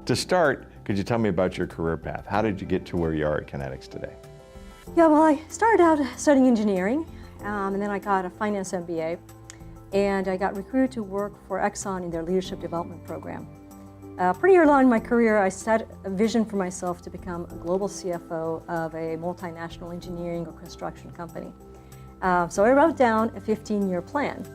To start, could you tell me about your career path? How did you get to where you are at Kinetics today? Yeah, well, I started out studying engineering, and then I got a finance MBA, and I got recruited to work for Exxon in their leadership development program. Pretty early on in my career, I set a vision for myself to become a global CFO of a multinational engineering or construction company. So I wrote down a 15-year plan.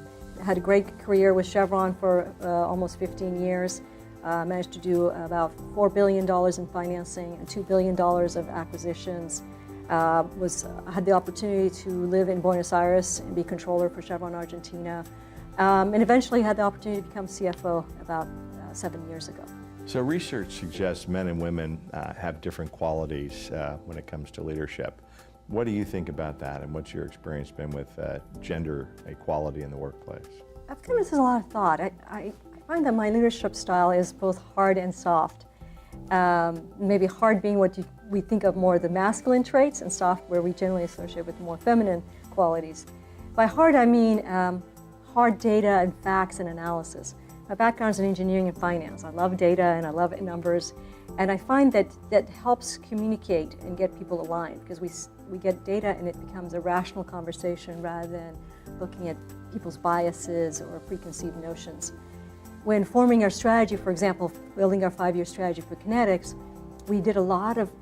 I had a great career with Chevron for almost 15 years. Managed to do about $4 billion in financing and $2 billion of acquisitions. Had the opportunity to live in Buenos Aires and be controller for Chevron Argentina, and eventually had the opportunity to become CFO about 7 years ago. So research suggests men and women have different qualities when it comes to leadership. What do you think about that, and what's your experience been with gender equality in the workplace? I've given this a lot of thought. I find that my leadership style is both hard and soft. Maybe hard being what we think of more the masculine traits, and soft where we generally associate with more feminine qualities. By hard, I mean hard data and facts and analysis. My background is in engineering and finance. I love data and I love numbers, and I find that helps communicate and get people aligned, because we get data and it becomes a rational conversation rather than looking at people's biases or preconceived notions. When forming our strategy, for example, building our 5-year strategy for Kinetics, we did a lot of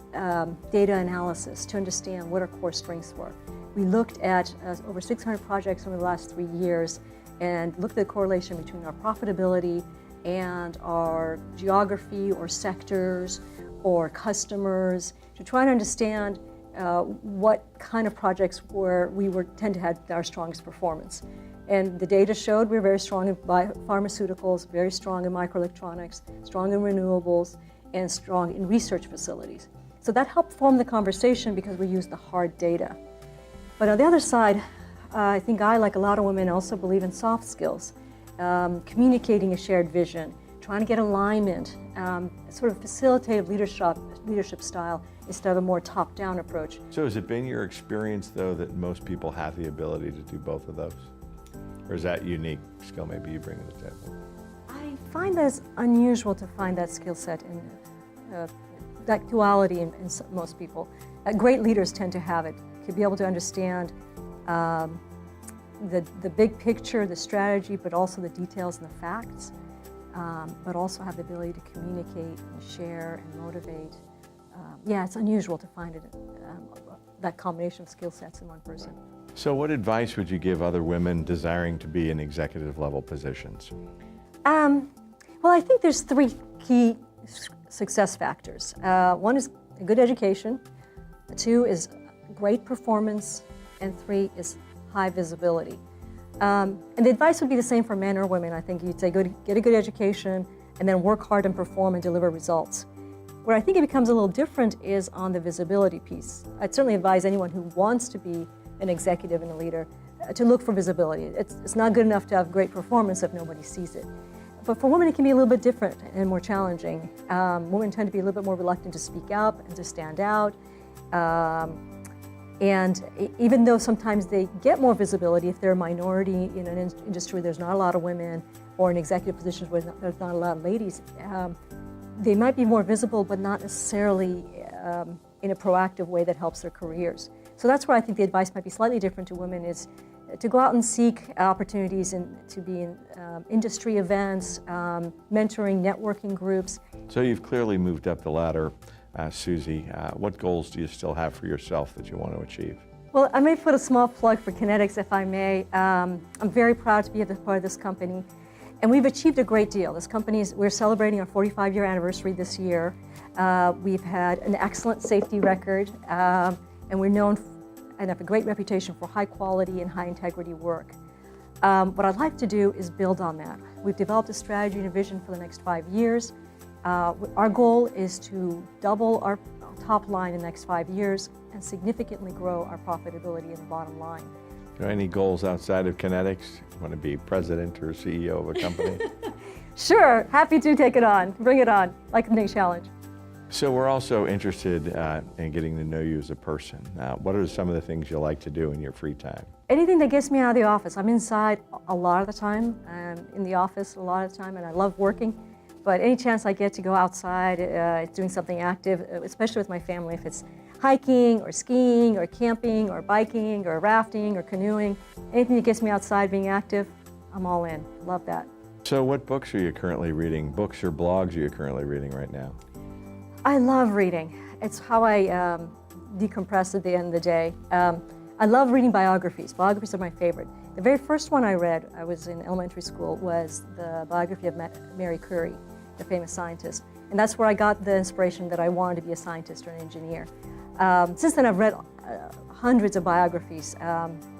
data analysis to understand what our core strengths were. We looked at over 600 projects over the last 3 years and looked at the correlation between our profitability and our geography or sectors or customers to try and understand what kind of projects we tend to have our strongest performance. And the data showed we're very strong in pharmaceuticals, very strong in microelectronics, strong in renewables, and strong in research facilities. So that helped form the conversation because we used the hard data. But on the other side, I think I, like a lot of women, also believe in soft skills, communicating a shared vision, trying to get alignment, sort of facilitative leadership style instead of a more top-down approach. So has it been your experience, though, that most people have the ability to do both of those? Or is that unique skill maybe you bring to the table? I find that it's unusual to find that skill set in that duality in most people. Great leaders tend to have it, to be able to understand the big picture, the strategy, but also the details and the facts, but also have the ability to communicate and share and motivate. Yeah, it's unusual to find it, that combination of skill sets in one person. So what advice would you give other women desiring to be in executive level positions? Well, I think there's 3 key success factors. One is a good education, 2 is great performance, and 3 is high visibility. And the advice would be the same for men or women. I think you'd say get a good education and then work hard and perform and deliver results. Where I think it becomes a little different is on the visibility piece. I'd certainly advise anyone who wants to be an executive and a leader to look for visibility. It's not good enough to have great performance if nobody sees it. But for women, it can be a little bit different and more challenging. Women tend to be a little bit more reluctant to speak up and to stand out. And even though sometimes they get more visibility, if they're a minority in an industry where there's not a lot of women, or in executive positions where there's not a lot of ladies, they might be more visible, but not necessarily in a proactive way that helps their careers. So that's where I think the advice might be slightly different to women, is to go out and seek opportunities and to be in industry events, mentoring, networking groups. So you've clearly moved up the ladder, Suzy. What goals do you still have for yourself that you want to achieve? Well, I may put a small plug for Kinetics, if I may. I'm very proud to be a part of this company. And we've achieved a great deal. This company we're celebrating our 45-year anniversary this year. We've had an excellent safety record, and we're known and have a great reputation for high quality and high integrity work. What I'd like to do is build on that. We've developed a strategy and a vision for the next 5 years. Our goal is to double our top line in the next 5 years and significantly grow our profitability in the bottom line. Are there any goals outside of Kinetics? You want to be president or CEO of a company? Sure, happy to take it on. Bring it on, like the new challenge. So we're also interested in getting to know you as a person. What are some of the things you like to do in your free time? Anything that gets me out of the office. I'm inside a lot of the time. I'm in the office a lot of the time, and I love working. But any chance I get to go outside, doing something active, especially with my family, if it's hiking or skiing or camping or biking or rafting or canoeing, anything that gets me outside being active, I'm all in. Love that. So what books are you currently reading? Books or blogs are you currently reading right now? I love reading. It's how I decompress at the end of the day. I love reading biographies. Biographies are my favorite. The very first one I read, I was in elementary school, was the biography of Marie Curie, the famous scientist. And that's where I got the inspiration that I wanted to be a scientist or an engineer. Since then, I've read hundreds of biographies.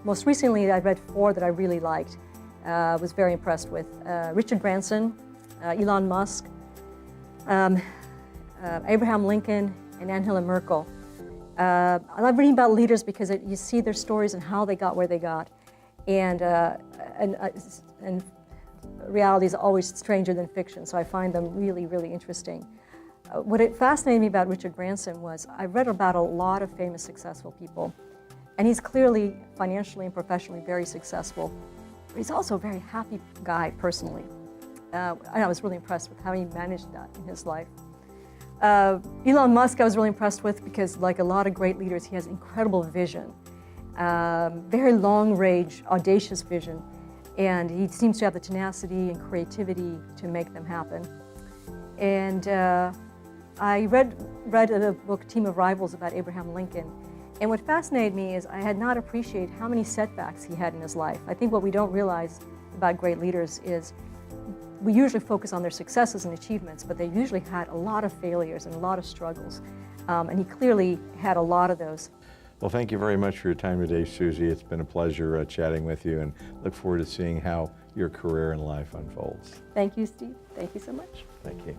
Most recently, I read 4 that I really liked. Was very impressed with Richard Branson, Elon Musk, Abraham Lincoln, and Angela Merkel. I love reading about leaders because you see their stories and how they got where they got. And reality is always stranger than fiction, so I find them really, really interesting. What fascinated me about Richard Branson was I read about a lot of famous, successful people, and he's clearly financially and professionally very successful, but he's also a very happy guy personally. And I was really impressed with how he managed that in his life. Elon Musk I was really impressed with because, like a lot of great leaders, he has incredible vision, very long-range, audacious vision, and he seems to have the tenacity and creativity to make them happen. And I read the book Team of Rivals about Abraham Lincoln, and what fascinated me is I had not appreciated how many setbacks he had in his life. I think what we don't realize about great leaders is we usually focus on their successes and achievements, but they usually had a lot of failures and a lot of struggles, and he clearly had a lot of those. Well, thank you very much for your time today, Suzy. It's been a pleasure chatting with you, and look forward to seeing how your career and life unfolds. Thank you, Steve. Thank you so much. Thank you.